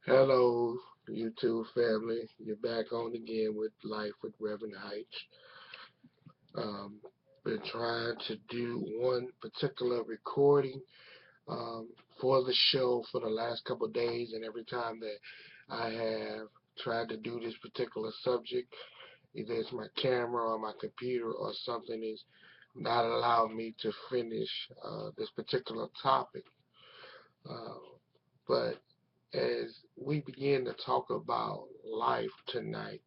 Hello, YouTube family. You're back on again with Life with Reverend Heights. Um, been trying to do one particular recording um, for the show for the last couple of days, and every time that I have tried to do this particular subject, either it's my camera or my computer or something is not allowing me to finish this particular topic. Uh, but as we begin to talk about life tonight,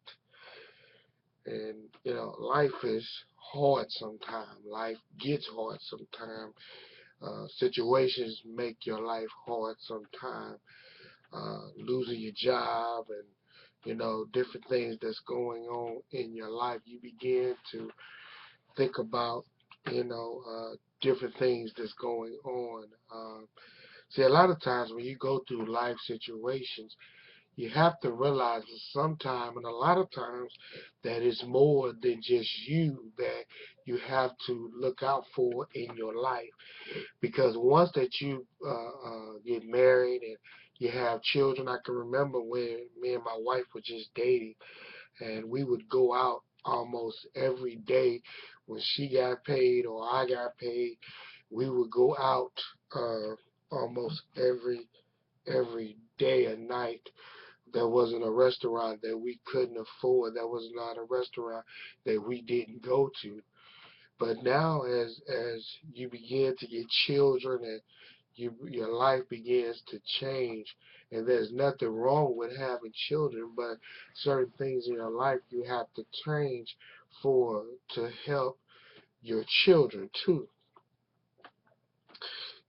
and life is hard sometimes. Life gets hard sometimes. Situations make your life hard sometimes. Losing your job and different things that's going on in your life, you begin to think about different things that's going on. See, a lot of times when you go through life situations, you have to realize that sometime and a lot of times that it's more than just you that you have to look out for in your life. Because once that you get married and you have children, I can remember when me and my wife were just dating, and we would go out almost every day when she got paid or I got paid. We would go out almost every day and night. There wasn't a restaurant that we couldn't afford. There was not a restaurant that we didn't go to. But now, as you begin to get children and your life begins to change, and there's nothing wrong with having children, but certain things in your life you have to change for to help your children too.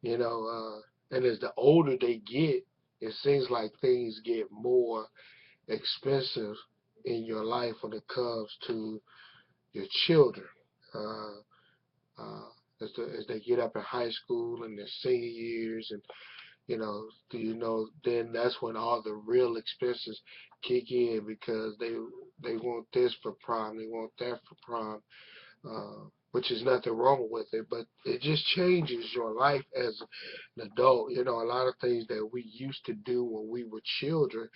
And as the older they get, it seems like things get more expensive in your life when it comes to your children. Uh, uh, as they get up in high school and their senior years, and then that's when all the real expenses kick in because they want this for prom, they want that for prom, which is nothing wrong with it, but it just changes your life as an adult. A lot of things that we used to do when we were children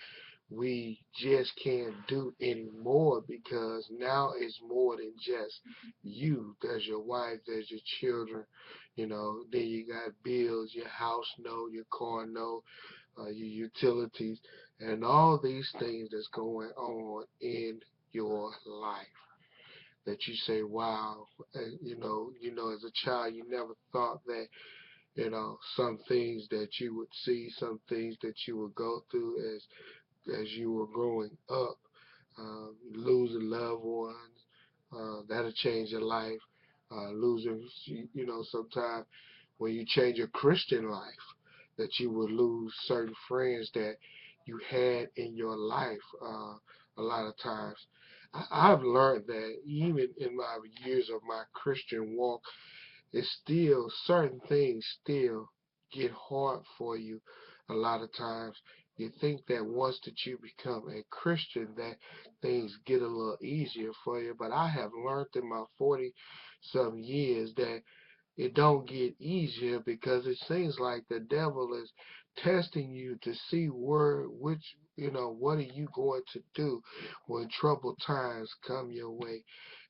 we just can't do anymore because now it's more than just you. There's your wife, there's your children, then you got bills, your house note, your car note, your utilities, and all these things that's going on in your life that you say, wow, as a child, you never thought that, some things that you would see, some things that you would go through as you were growing up, losing loved ones, that'll change your life. Losing, sometimes when you change your Christian life, that you will lose certain friends that you had in your life a lot of times. I've learned that even in my years of my Christian walk, it's still certain things still get hard for you a lot of times. You think that once that you become a Christian that things get a little easier for you, but I have learned in my 40 some years that it don't get easier because it seems like the devil is testing you to see what are you going to do when troubled times come your way.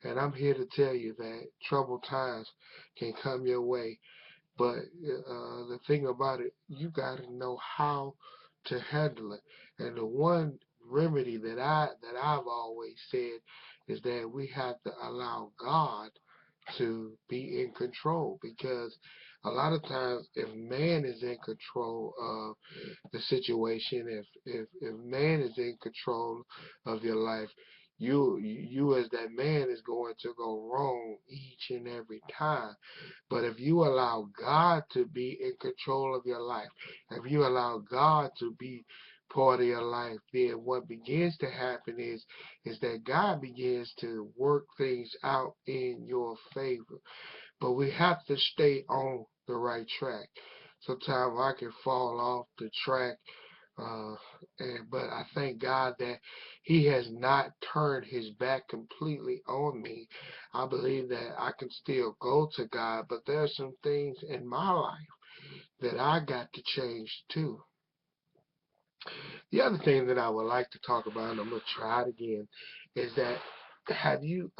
And I'm here to tell you that troubled times can come your way, but the thing about it, you got to know how to handle it. And the one remedy that I've always said is that we have to allow God to be in control because a lot of times if man is in control of the situation, if man is in control of your life, you as that man is going to go wrong each and every time. But if you allow God to be in control of your life, if you allow God to be part of your life, then what begins to happen is that God begins to work things out in your favor. But we have to stay on the right track. Sometimes I can fall off the track, uh, but I thank God that He has not turned His back completely on me. I believe that I can still go to God, but there are some things in my life that I got to change too. The other thing that I would like to talk about, and I'm gonna try it again, is that have you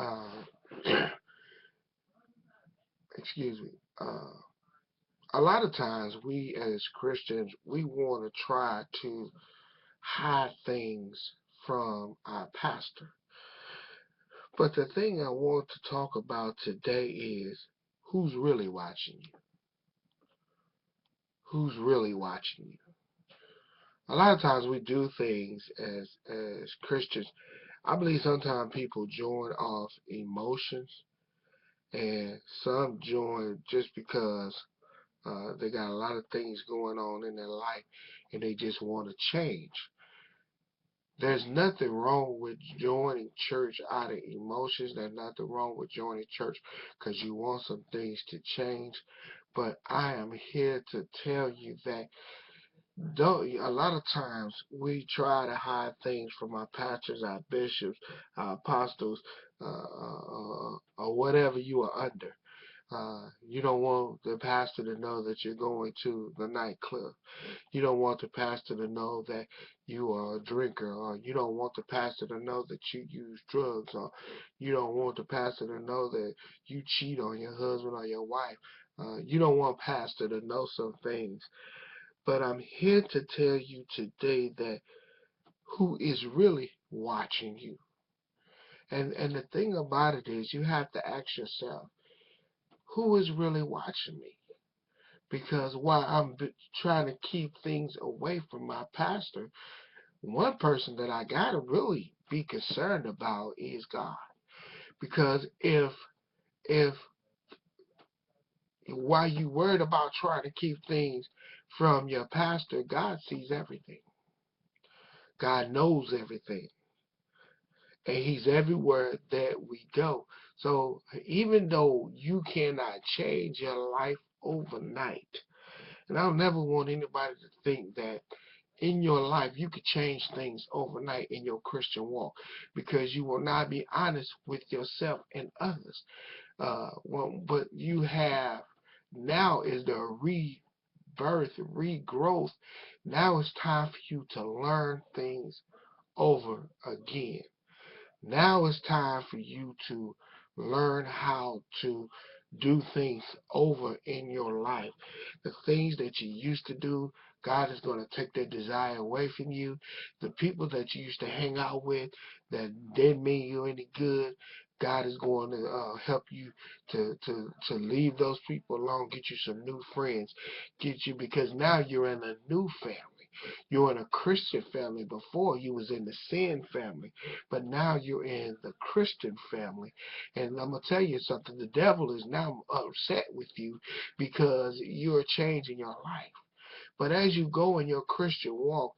excuse me, a lot of times we as Christians we want to try to hide things from our pastor. But the thing I want to talk about today is who's really watching you? Who's really watching you? A lot of times we do things as Christians. I believe sometimes people join off emotions, and some join just because they got a lot of things going on in their life, and they just want to change. There's nothing wrong with joining church out of emotions. There's nothing wrong with joining church because you want some things to change. But I am here to tell you that a lot of times we try to hide things from our pastors, our bishops, our apostles, or whatever you are under. You don't want the pastor to know that you're going to the nightclub. You don't want the pastor to know that you are a drinker, or you don't want the pastor to know that you use drugs, or you don't want the pastor to know that you cheat on your husband or your wife. You don't want pastor to know some things. But I'm here to tell you today that who is really watching you. And the thing about it is you have to ask yourself, who is really watching me? Because while I'm trying to keep things away from my pastor, one person that I gotta really be concerned about is God. Because if while you worried about trying to keep things from your pastor, God sees everything. God knows everything. And he's everywhere that we go. So even though you cannot change your life overnight, and I don't never want anybody to think that in your life you could change things overnight in your Christian walk, because you will not be honest with yourself and others. But you have now is the rebirth, regrowth. Now it's time for you to learn things over again. Now it's time for you to learn how to do things over in your life. The things that you used to do, God is going to take that desire away from you. The people that you used to hang out with that didn't mean you any good, God is going to help you to leave those people alone, get you some new friends, get you, because now you're in a new family. You're in a Christian family. Before you was in the sin family, but now you're in the Christian family. And I'm going to tell you something. The devil is now upset with you because you're changing your life. But as you go in your Christian walk,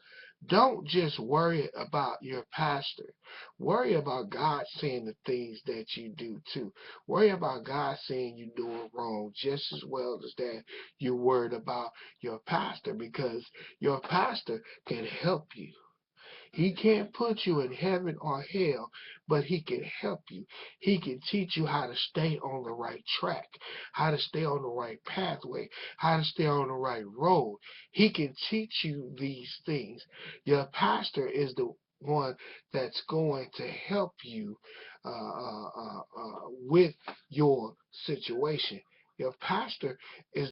don't just worry about your pastor. Worry about God saying the things that you do too. Worry about God saying you're doing wrong just as well as that you're worried about your pastor, because your pastor can help you. He can't put you in heaven or hell, but he can help you. He can teach you how to stay on the right track, how to stay on the right pathway, how to stay on the right road. He can teach you these things. Your pastor is the one that's going to help you with your situation. Your pastor is